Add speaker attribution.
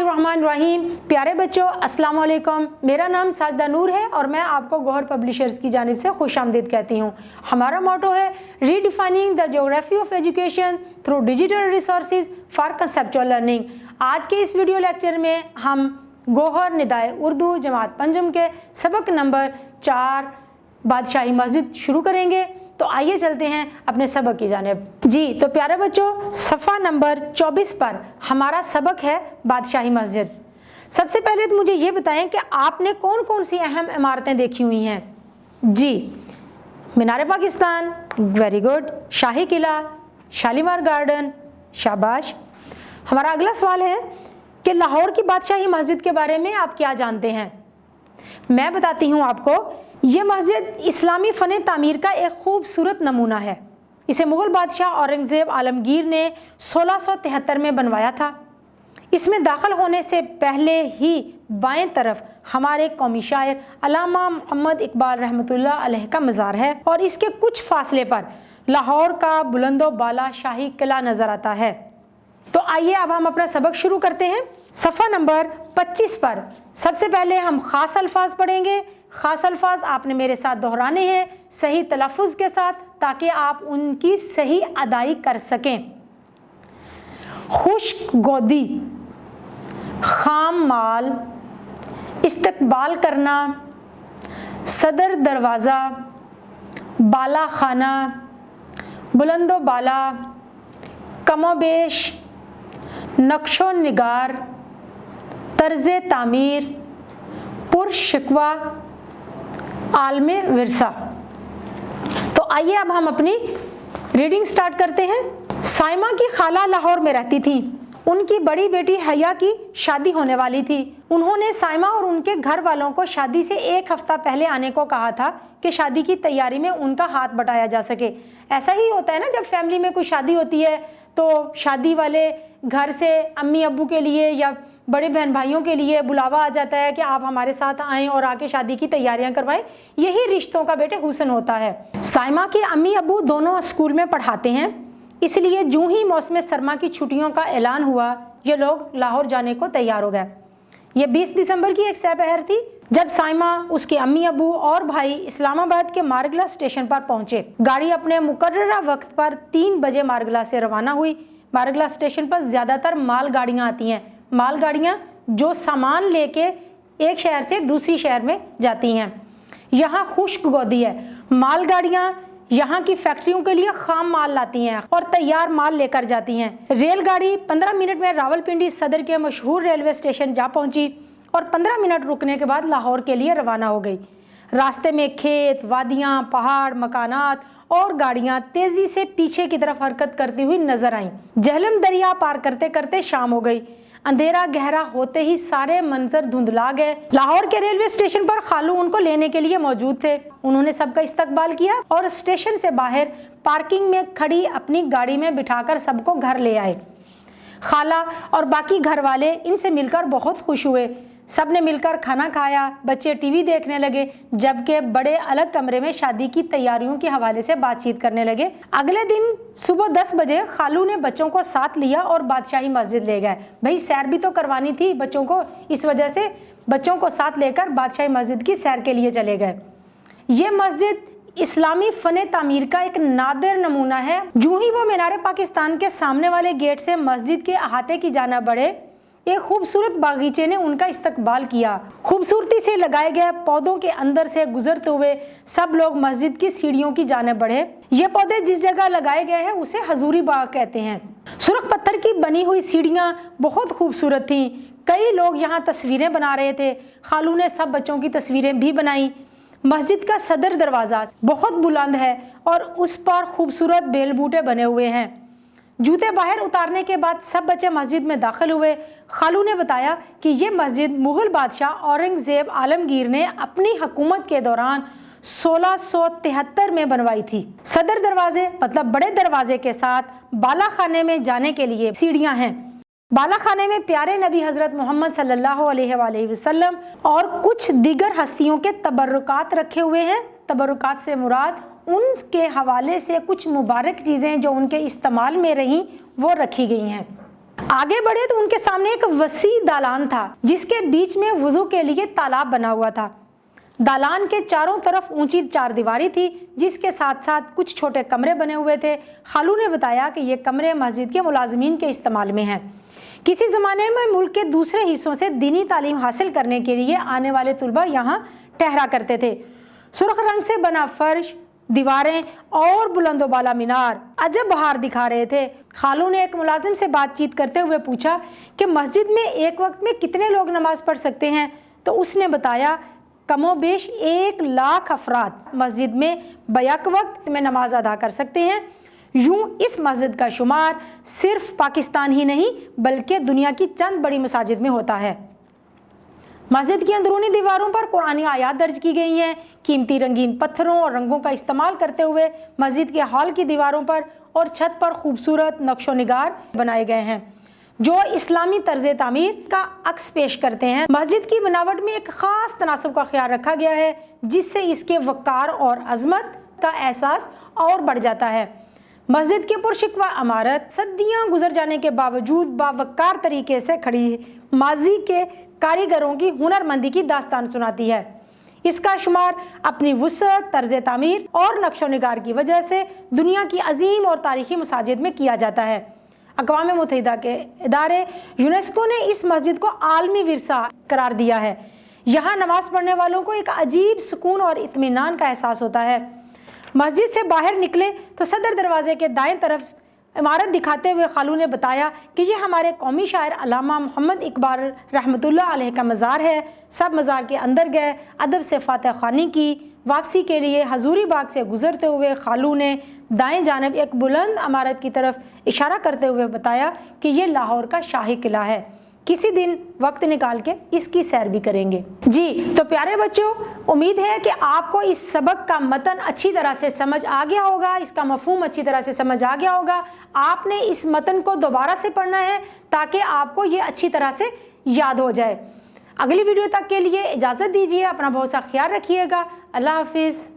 Speaker 1: बिस्मिल्लाहिर्रहमानिर्रहीम। प्यारे बच्चों, अस्सलाम वालेकुम। मेरा नाम साजदा नूर है और मैं आपको गौहर पब्लिशर्स की जानिब से खुशामदीद कहती हूँ। हमारा मोटो है redefining the geography of education through digital resources for conceptual learning. आज के इस वीडियो लेक्चर में हम गौहर निदाए उर्दू जमात पंजम के सबक नंबर 4 बादशाही मस्जिद शुरू करेंगे। तो आइए चलते हैं अपने सबक की जानिब। जी तो प्यारे बच्चों, सफ़ा नंबर 24 पर हमारा सबक है बादशाही मस्जिद। सबसे पहले तो मुझे ये बताएं कि आपने कौन कौन सी अहम इमारतें देखी हुई हैं। जी, मीनार पाकिस्तान, वेरी गुड। शाही किला, शालीमार गार्डन, शाबाश। हमारा अगला सवाल है कि लाहौर की बादशाही मस्जिद के बारे में आप क्या जानते हैं। मैं बताती हूँ आपको। ये मस्जिद इस्लामी फ़न तामीर का एक खूबसूरत नमूना है। इसे मुग़ल बादशाह औरंगज़ेब आलमगीर ने 1673 में बनवाया था। इसमें दाखिल होने से पहले ही बाएं तरफ हमारे कौमी शायर अल्लामा मोहम्मद इकबाल रहमतुल्लाह अलैह का मज़ार है और इसके कुछ फासले पर लाहौर का बुलंदो बाला शाही किला नज़र आता है। तो आइए अब हम अपना सबक शुरू करते हैं। सफ़ा नंबर 25 पर सबसे पहले हम ख़ास अल्फाज पढ़ेंगे। ख़ास अल्फाज आपने मेरे साथ दोहराने हैं सही तलफ़ुज़ के साथ, ताकि आप उनकी सही अदाई कर सकें। खुश्क गोदी, खाम माल, इस्तकबाल करना, सदर दरवाज़ा, बाला खाना, बुलंदो बाला, कमोबेश, नक्शो निगार, तर्ज़ तामीर, पुरशिकवा, आलमे विरसा। तो आइए अब हम अपनी रीडिंग स्टार्ट करते हैं। साइमा की खाला लाहौर में रहती थी। उनकी बड़ी बेटी हया की शादी होने वाली थी। उन्होंने साइमा और उनके घर वालों को शादी से एक हफ्ता पहले आने को कहा था कि शादी की तैयारी में उनका हाथ बटाया जा सके। ऐसा ही होता है ना, जब फैमिली में कोई शादी होती है तो शादी वाले घर से अम्मी अब्बू के लिए या बड़े बहन भाइयों के लिए बुलावा आ जाता है कि आप हमारे साथ आएँ और आके शादी की तैयारियां करवाएं। यही रिश्तों का बेटे हुस्न होता है। साइमा के अम्मी अब्बू दोनों स्कूल में पढ़ाते हैं, इसलिए जो ही मौसम सरमा की छुट्टियों का ऐलान हुआ, ये लोग लाहौर जाने को तैयार हो गए। ये 20 दिसंबर की एक सपहर थी जब साइमा, उसके अम्मी अब्बू और भाई इस्लामाबाद के मारगला स्टेशन पर पहुंचे। गाड़ी अपने मुकर्ररा वक्त पर 3 बजे मारगला से रवाना हुई। मारगला स्टेशन पर ज़्यादातर माल गाड़ियाँ आती हैं, माल गाड़ियाँ जो सामान लेके एक शहर से दूसरी शहर में जाती हैं। यहाँ खुश्क गोदी है। माल गाड़ियाँ यहाँ की फैक्ट्रियों के लिए खाम माल लाती हैं और तैयार माल लेकर जाती हैं। रेलगाड़ी 15 मिनट में रावलपिंडी सदर के मशहूर रेलवे स्टेशन जा पहुंची और 15 मिनट रुकने के बाद लाहौर के लिए रवाना हो गई। रास्ते में खेत, वादियाँ, पहाड़, मकानात और गाड़ियाँ तेजी से पीछे की तरफ हरकत करती हुई नजर आईं। झेलम दरिया पार करते करते शाम हो गई। अंधेरा गहरा होते ही सारे मंजर धुंधला गए। लाहौर के रेलवे स्टेशन पर खालू उनको लेने के लिए मौजूद थे। उन्होंने सबका इस्तकबाल किया और स्टेशन से बाहर पार्किंग में खड़ी अपनी गाड़ी में बिठाकर सबको घर ले आए। खाला और बाकी घर वाले इनसे मिलकर बहुत खुश हुए। सब ने मिलकर खाना खाया, बच्चे टीवी देखने लगे, जबकि बड़े अलग कमरे में शादी की तैयारियों के हवाले से बातचीत करने लगे। अगले दिन सुबह 10 बजे खालू ने बच्चों को साथ लिया और बादशाही मस्जिद ले गए। भाई सैर भी तो करवानी थी बच्चों को, इस वजह से बच्चों को साथ लेकर बादशाही मस्जिद की सैर के लिए चले गए। ये मस्जिद इस्लामी फ़न तामीर का एक नादिर नमूना है। जो ही वो मीनार पाकिस्तान के सामने वाले गेट से मस्जिद के अहाते की जाना बढ़े, एक खूबसूरत बागीचे ने उनका इस्तकबाल किया। खूबसूरती से लगाए गए पौधों के अंदर से गुजरते हुए सब लोग मस्जिद की सीढ़ियों की जानिब बढ़े। ये पौधे जिस जगह लगाए गए हैं उसे हजूरी बाग कहते हैं। सुर्ख पत्थर की बनी हुई सीढ़ियाँ बहुत खूबसूरत थीं। कई लोग यहाँ तस्वीरें बना रहे थे। खालू ने सब बच्चों की तस्वीरें भी बनाई। मस्जिद का सदर दरवाज़ा बहुत बुलंद है और उस पर खूबसूरत बेल बूटे बने हुए हैं। जूते बाहर उतारने के बाद सब बच्चे मस्जिद में दाखिल हुए। खालू ने बताया कि ये मस्जिद मुग़ल बादशाह औरंगज़ेब आलमगीर ने अपनी हुकूमत के दौरान 1673 में बनवाई थी। सदर दरवाजे मतलब बड़े दरवाजे के साथ बाला खाने में जाने के लिए सीढ़ियाँ हैं। बाला खाने में प्यारे नबी हज़रत मोहम्मद सल्लल्लाहु अलैहि वसल्लम और कुछ दीगर हस्तियों के तबर्रुकात रखे हुए हैं। तबर्रुकात से मुराद उनके हवाले से कुछ मुबारक चीज़ें जो उनके इस्तेमाल में रहीं वो रखी गई हैं। आगे बढ़े तो उनके सामने एक वसी दालान था जिसके बीच में वुजू के लिए तालाब बना हुआ था। दालान के चारों तरफ ऊंची चारदीवारी थी जिसके साथ साथ कुछ छोटे कमरे बने हुए थे। खालू ने बताया कि ये कमरे मस्जिद के मुलाजिमीन के इस्तेमाल में हैं। किसी ज़माने में मुल्क के दूसरे हिस्सों से दीनी तालीम हासिल करने के लिए आने वाले तुलबा यहाँ ठहरा करते थे। सुर्ख रंग से बना फर्श, दीवारें और बुलंदोबाला मीनार अजब बहार दिखा रहे थे। खालू ने एक मुलाजिम से बातचीत करते हुए पूछा कि मस्जिद में एक वक्त में कितने लोग नमाज पढ़ सकते हैं, तो उसने बताया कमोबेश 1 लाख अफराद मस्जिद में बैक वक्त में नमाज अदा कर सकते हैं। यूं इस मस्जिद का शुमार सिर्फ पाकिस्तान ही नहीं बल्कि दुनिया की चंद बड़ी मसाजिद में होता है। मस्जिद की अंदरूनी दीवारों पर कुरानी आयात दर्ज की गई हैं। कीमती रंगीन पत्थरों और रंगों का इस्तेमाल करते हुए मस्जिद के हॉल की दीवारों पर और छत पर खूबसूरत नक्शो निगार बनाए गए हैं जो इस्लामी तर्ज तामीर का अक्स पेश करते हैं। मस्जिद की बनावट में एक ख़ास तनासब का ख्याल रखा गया है जिससे इसके वक़ार और अजमत का एहसास और बढ़ जाता है। मस्जिद की पुरशिकवा इमारत सदियां गुजर जाने के बावजूद बावकार तरीके से खड़ी माजी के कारीगरों की हुनरमंदी की दास्तान सुनाती है। इसका शुमार अपनी वुसअत, तर्ज तामीर और नक्शो निगार की वजह से दुनिया की अजीम और तारीखी मसाजिद में किया जाता है। अक़वाम मुत्तहिदा के इदारे यूनेस्को ने इस मस्जिद को आलमी विरसा करार दिया है। यहाँ नमाज पढ़ने वालों को एक अजीब सुकून और इत्मीनान का एहसास होता है। मस्जिद से बाहर निकले तो सदर दरवाजे के दाएं तरफ इमारत दिखाते हुए खालू ने बताया कि ये हमारे कौमी शायर अल्लामा मोहम्मद इकबाल रहमतुल्लाह अलैह का मज़ार है। सब मज़ार के अंदर गए, अदब से फातह ख़ानी की। वापसी के लिए हजूरी बाग से गुजरते हुए खालू ने दाएं जानिब एक बुलंद इमारत की तरफ इशारा करते हुए बताया कि ये लाहौर का शाही किला है, किसी दिन वक्त निकाल के इसकी सैर भी करेंगे। जी तो प्यारे बच्चों, उम्मीद है कि आपको इस सबक का मतन अच्छी तरह से समझ आ गया होगा, इसका मफहूम अच्छी तरह से समझ आ गया होगा। आपने इस मतन को दोबारा से पढ़ना है ताकि आपको ये अच्छी तरह से याद हो जाए। अगली वीडियो तक के लिए इजाज़त दीजिए। अपना बहुत सा ख्याल रखिएगा। अल्लाह हाफिज़।